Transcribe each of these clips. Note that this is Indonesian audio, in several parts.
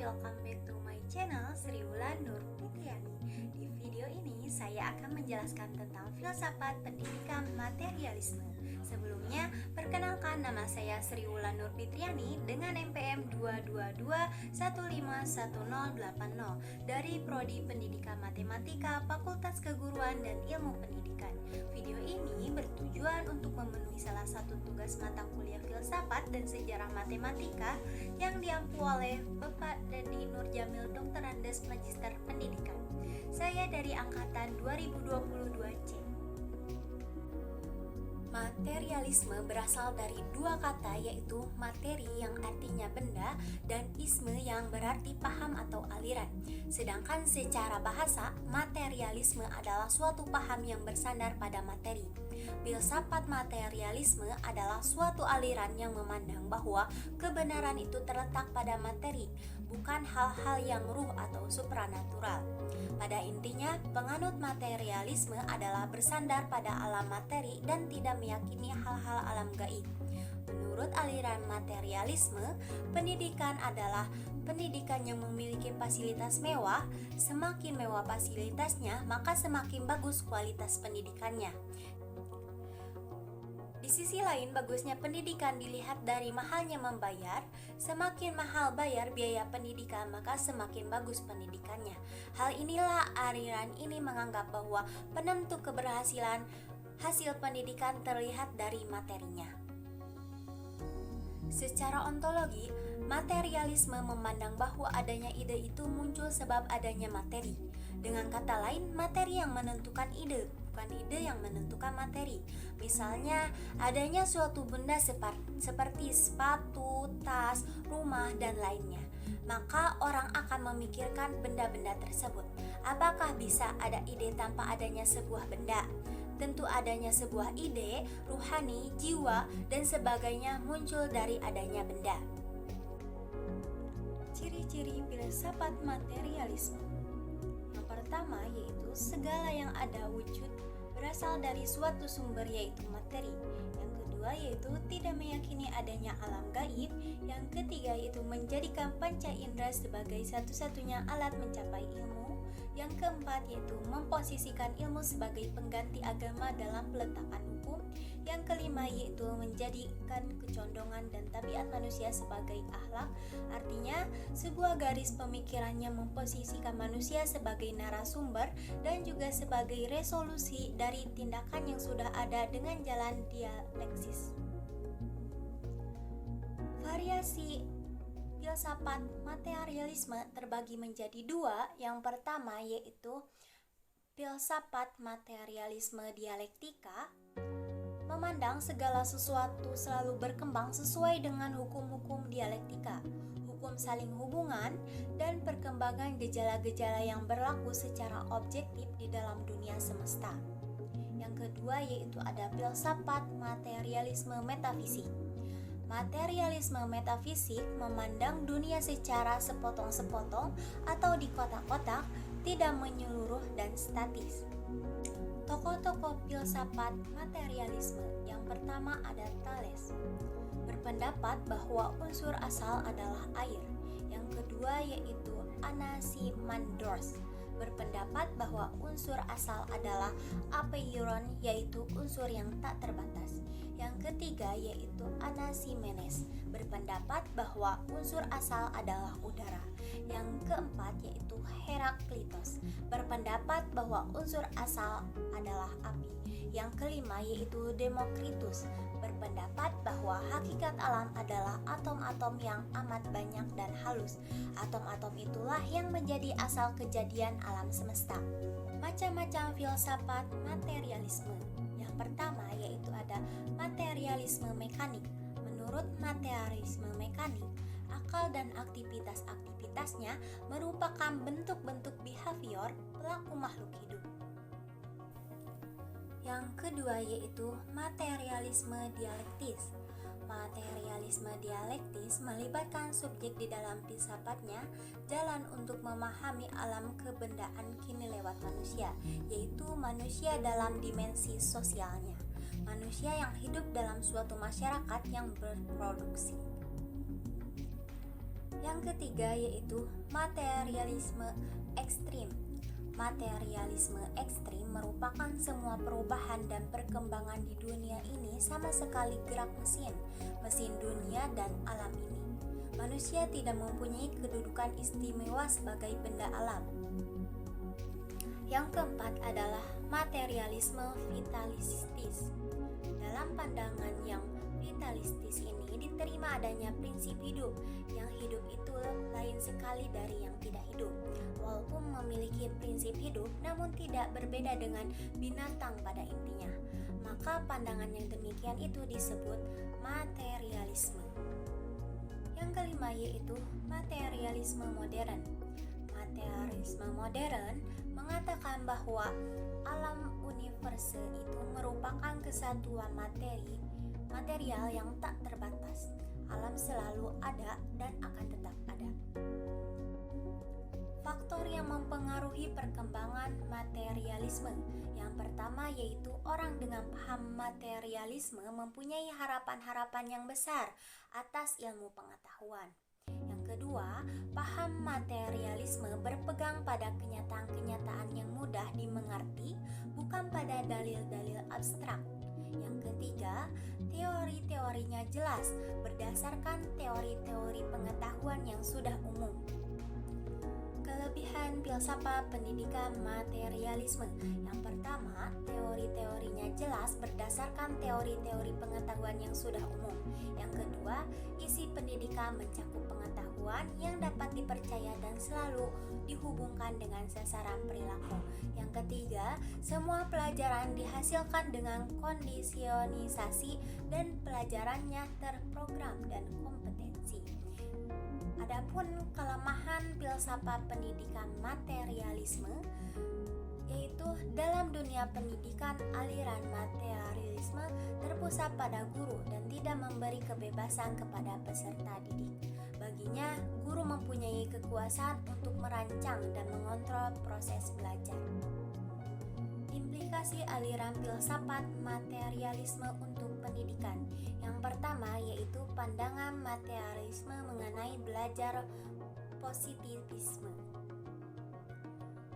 welcome back to my channel Sri Wulan Nur Fitriani. Di video ini saya akan menjelaskan tentang filsafat pendidikan materialisme. Sebelumnya, perkenalkan nama saya Sri Wulan Nur Fitriani dengan NPM 222151080 dari Prodi Pendidikan Matematika Fakultas Keguruan dan Ilmu Pendidikan. Video ini bertujuan untuk memenuhi salah satu tugas mata kuliah filsafat dan sejarah matematika yang diampu oleh Bapak Dadi Nur Jamil Dr. Andes Magister Pendidikan. Saya dari angkatan 2022C. Materialisme berasal dari dua kata, yaitu materi yang artinya benda dan isme yang berarti paham atau aliran. Sedangkan secara bahasa, materialisme adalah suatu paham yang bersandar pada materi. Filsafat materialisme adalah suatu aliran yang memandang bahwa kebenaran itu terletak pada materi, bukan hal-hal yang ruh atau supranatural. Pada intinya, penganut materialisme adalah bersandar pada alam materi dan tidak meyakini hal-hal alam gaib. Menurut aliran materialisme, pendidikan adalah pendidikan yang memiliki fasilitas mewah. Semakin mewah fasilitasnya, maka semakin bagus kualitas pendidikannya. Di sisi lain, bagusnya pendidikan dilihat dari mahalnya membayar. Semakin mahal bayar biaya pendidikan, maka semakin bagus pendidikannya. Hal inilah aliran ini menganggap bahwa penentu keberhasilan hasil pendidikan terlihat dari materinya. Secara ontologi, materialisme memandang bahwa adanya ide itu muncul sebab adanya materi. Dengan kata lain, materi yang menentukan ide, bukan ide yang menentukan materi. Misalnya, adanya suatu benda seperti sepatu, tas, rumah, dan lainnya. Maka orang akan memikirkan benda-benda tersebut. Apakah bisa ada ide tanpa adanya sebuah benda? Tentu adanya sebuah ide, ruhani, jiwa, dan sebagainya muncul dari adanya benda. Ciri-ciri filsafat materialisme. Yang pertama yaitu segala yang ada wujud berasal dari suatu sumber, yaitu materi. Yang kedua yaitu tidak meyakini adanya alam gaib. Yang ketiga yaitu menjadikan panca indera sebagai satu-satunya alat mencapai ilmu. Yang keempat yaitu memposisikan ilmu sebagai pengganti agama dalam peletakan hukum. Yang kelima yaitu menjadikan kecondongan dan tabiat manusia sebagai akhlak. Artinya, sebuah garis pemikirannya memposisikan manusia sebagai narasumber dan juga sebagai resolusi dari tindakan yang sudah ada dengan jalan dialeksis. Variasi filsafat materialisme terbagi menjadi dua. Yang pertama yaitu filsafat materialisme dialektika, memandang segala sesuatu selalu berkembang sesuai dengan hukum-hukum dialektika, hukum saling hubungan, dan perkembangan gejala-gejala yang berlaku secara objektif di dalam dunia semesta. Yang kedua yaitu ada filsafat materialisme metafisik. Materialisme metafisik memandang dunia secara sepotong-sepotong atau di kotak-kotak, tidak menyeluruh dan statis. Tokoh-tokoh filsafat materialisme. Yang pertama ada Thales, berpendapat bahwa unsur asal adalah air. Yang kedua yaitu Anaximandros, berpendapat bahwa unsur asal adalah apeiron, yaitu unsur yang tak terbatas. Yang ketiga yaitu Anaximenes, berpendapat bahwa unsur asal adalah udara. Yang keempat yaitu Heraklitos, berpendapat bahwa unsur asal adalah api. Yang kelima yaitu Demokritus, berpendapat bahwa hakikat alam adalah atom-atom yang amat banyak dan halus. Atom-atom itulah yang menjadi asal kejadian alam semesta. Macam-macam filsafat materialisme. Yang pertama yaitu ada materialisme mekanik. Menurut materialisme mekanik, akal dan aktivitas-aktivitasnya merupakan bentuk-bentuk behavior pelaku makhluk hidup. Yang kedua yaitu materialisme dialektis. Materialisme dialektis melibatkan subjek di dalam filsafatnya jalan untuk memahami alam kebendaan kini lewat manusia, yaitu manusia dalam dimensi sosialnya, manusia yang hidup dalam suatu masyarakat yang berproduksi. Yang Yang ketiga yaitu materialisme ekstrim. Materialisme ekstrim merupakan semua perubahan dan perkembangan di dunia ini sama sekali gerak mesin dunia dan alam ini. Manusia tidak mempunyai kedudukan istimewa sebagai benda alam. Yang keempat adalah materialisme vitalistis. Dalam pandangan yang vitalistis ini diterima adanya prinsip hidup, yang hidup itu lain sekali dari yang tidak hidup. Walaupun memiliki prinsip hidup, namun tidak berbeda dengan binatang pada intinya. Maka pandangan yang demikian itu disebut materialisme. Yang kelima yaitu materialisme modern. Materialisme modern mengatakan bahwa alam universe itu merupakan kesatuan material yang tak terbatas. Alam selalu ada dan akan tetap ada. Faktor yang mempengaruhi perkembangan materialisme. Yang pertama yaitu orang dengan paham materialisme mempunyai harapan-harapan yang besar atas ilmu pengetahuan. Yang kedua, paham materialisme berpegang pada kenyataan-kenyataan yang mudah dimengerti, bukan pada dalil-dalil abstrak. Yang ketiga, teori-teorinya jelas berdasarkan teori-teori pengetahuan yang sudah umum. Kelebihan filsafat pendidikan materialisme. Yang pertama, teori-teorinya jelas berdasarkan teori-teori pengetahuan yang sudah umum. Yang kedua, isi pendidikan mencakup pengetahuan yang dapat dipercaya dan selalu dihubungkan dengan sasaran perilaku. Yang ketiga, semua pelajaran dihasilkan dengan kondisionisasi dan pelajarannya terprogram dan kompetensi. Adapun kelemahan filsafat pendidikan materialisme yaitu dalam dunia pendidikan aliran materialisme terpusat pada guru dan tidak memberi kebebasan kepada peserta didik. Baginya, guru mempunyai kekuasaan untuk merancang dan mengontrol proses belajar. Implikasi aliran filsafat materialisme untuk pendidikan. Yang pertama yaitu pandangan materialisme mengenai belajar positivisme.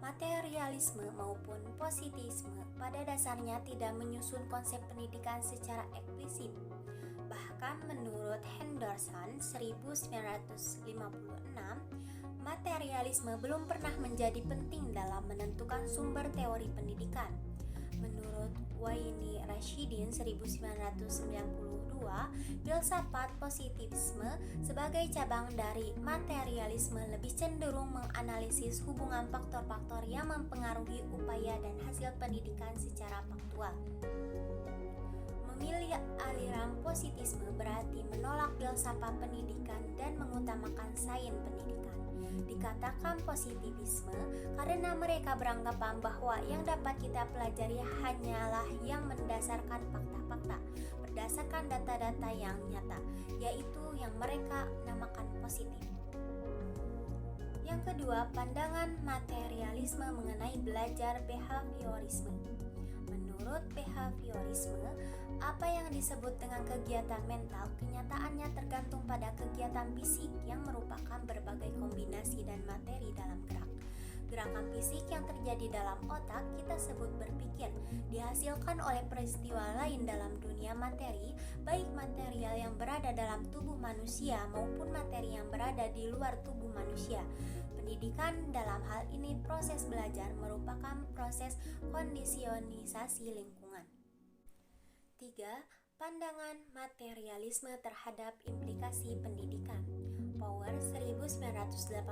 Materialisme maupun positivisme pada dasarnya tidak menyusun konsep pendidikan secara eksplisit. Bahkan menurut Henderson 1956, materialisme belum pernah menjadi penting dalam menentukan sumber teori pendidikan. Menurut Waini Rashidin 1992, filsafat positivisme sebagai cabang dari materialisme lebih cenderung menganalisis hubungan faktor-faktor yang mempengaruhi upaya dan hasil pendidikan secara faktual. Memilih aliran positivisme berarti menolak filsafat pendidikan dan mengutamakan sains pendidikan. Dikatakan positivisme karena mereka beranggapan bahwa yang dapat kita pelajari hanyalah yang mendasarkan fakta-fakta, berdasarkan data-data yang nyata, yaitu yang mereka namakan positif. Yang kedua, pandangan materialisme mengenai belajar behaviorisme. Menurut behaviorisme, apa yang disebut dengan kegiatan mental kenyataannya tergantung pada kegiatan fisik yang merupakan berbagai kombinasi dan materi dalam gerak. Gerakan fisik yang terjadi dalam otak kita sebut berpikir, dihasilkan oleh peristiwa lain dalam dunia materi, baik material yang berada dalam tubuh manusia maupun materi yang berada di luar tubuh manusia. Pendidikan dalam hal ini proses belajar merupakan proses kondisionisasi lingkungan. 3. Pandangan materialisme terhadap implikasi pendidikan. Power 1982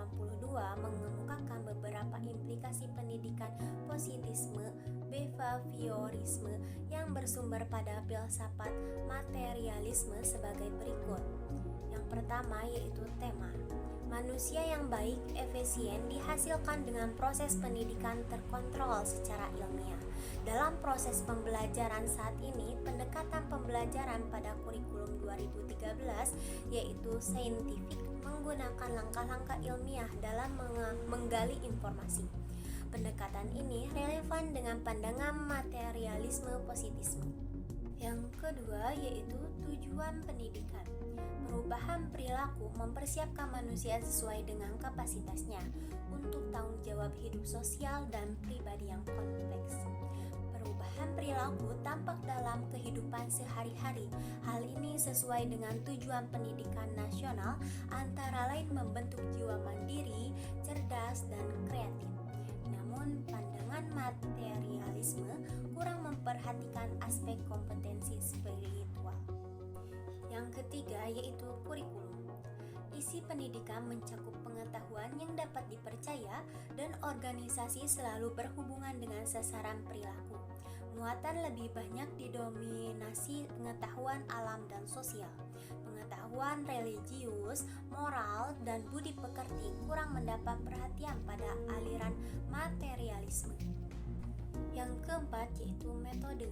mengemukakan beberapa implikasi pendidikan positivisme behaviorisme yang bersumber pada filsafat materialisme sebagai berikut. Yang pertama yaitu tema. Manusia yang baik, efisien dihasilkan dengan proses pendidikan terkontrol secara ilmiah. Dalam proses pembelajaran saat ini, pendekatan pembelajaran pada kurikulum 2013 yaitu saintifik menggunakan langkah-langkah ilmiah dalam menggali informasi. Pendekatan ini relevan dengan pandangan materialisme positivisme. Yang kedua yaitu Tujuan pendidikan. Perubahan perilaku mempersiapkan manusia sesuai dengan kapasitasnya untuk tanggung jawab hidup sosial dan pribadi yang kompleks. Perubahan perilaku tampak dalam kehidupan sehari-hari. Hal ini sesuai dengan tujuan pendidikan nasional, antara lain membentuk jiwa mandiri, cerdas, dan kreatif. Namun, pandangan materialisme kurang memperhatikan aspek kompetensi spiritual. Yang ketiga yaitu kurikulum. Isi pendidikan mencakup pengetahuan yang dapat dipercaya dan organisasi selalu berhubungan dengan sasaran perilaku. Muatan lebih banyak didominasi pengetahuan alam dan sosial. Pengetahuan religius, moral, dan budi pekerti kurang mendapat perhatian pada aliran materialisme. Yang keempat yaitu metode.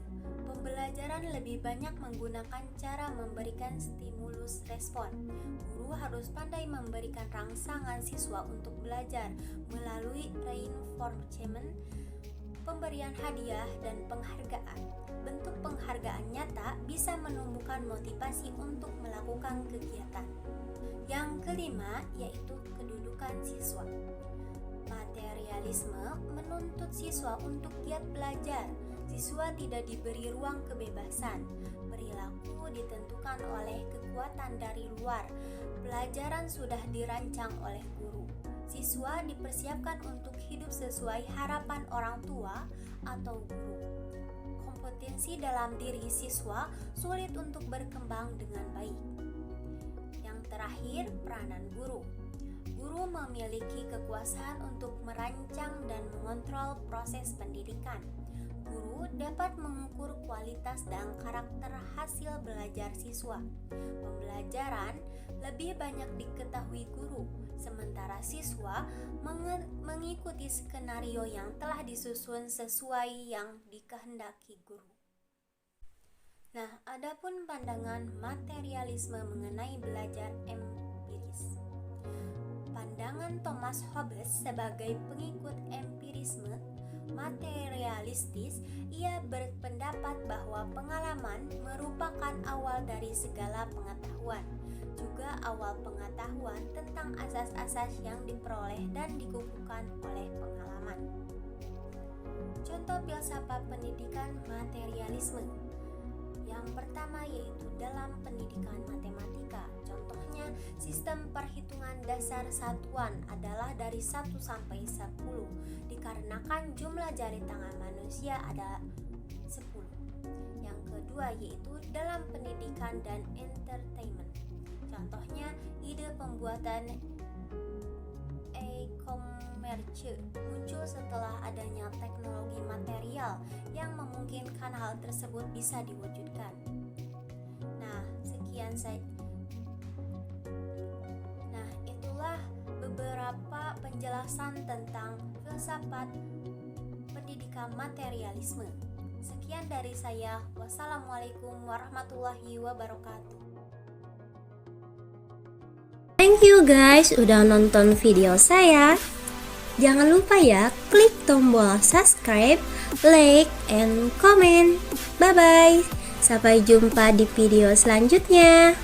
Pembelajaran lebih banyak menggunakan cara memberikan stimulus respon. Guru harus pandai memberikan rangsangan siswa untuk belajar melalui reinforcement, pemberian hadiah, dan penghargaan. Bentuk penghargaan nyata bisa menumbuhkan motivasi untuk melakukan kegiatan. Yang kelima yaitu kedudukan siswa. Materialisme menuntut siswa untuk giat belajar. Siswa tidak diberi ruang kebebasan. Perilaku ditentukan oleh kekuatan dari luar. Pelajaran sudah dirancang oleh guru. Siswa dipersiapkan untuk hidup sesuai harapan orang tua atau guru. Kompetensi dalam diri siswa sulit untuk berkembang dengan baik. Yang terakhir, peranan guru. Guru memiliki kekuasaan untuk merancang dan mengontrol proses pendidikan. Guru dapat mengukur kualitas dan karakter hasil belajar siswa. Pembelajaran lebih banyak diketahui guru, sementara siswa mengikuti skenario yang telah disusun sesuai yang dikehendaki guru. Nah, adapun pandangan materialisme mengenai belajar empiris. Pandangan Thomas Hobbes sebagai pengikut empirisme materialistis, ia berpendapat bahwa pengalaman merupakan awal dari segala pengetahuan, juga awal pengetahuan tentang asas-asas yang diperoleh dan dikukuhkan oleh pengalaman. Contoh filsafat pendidikan materialisme. Yang pertama yaitu dalam pendidikan matematika. Contohnya, sistem perhitungan dasar satuan adalah dari 1 sampai 10 dikarenakan jumlah jari tangan manusia ada 10. Yang kedua yaitu dalam pendidikan dan entertainment. Contohnya, ide pembuatan e-commerce muncul setelah adanya teknologi material yang memungkinkan hal tersebut bisa diwujudkan. Nah, sekian saja. Nah, itulah beberapa penjelasan tentang filsafat pendidikan materialisme. Sekian dari saya. Wassalamualaikum warahmatullahi wabarakatuh. Thank you guys udah nonton video saya. Jangan lupa ya klik tombol subscribe, like, and comment. Bye bye. Sampai jumpa di video selanjutnya.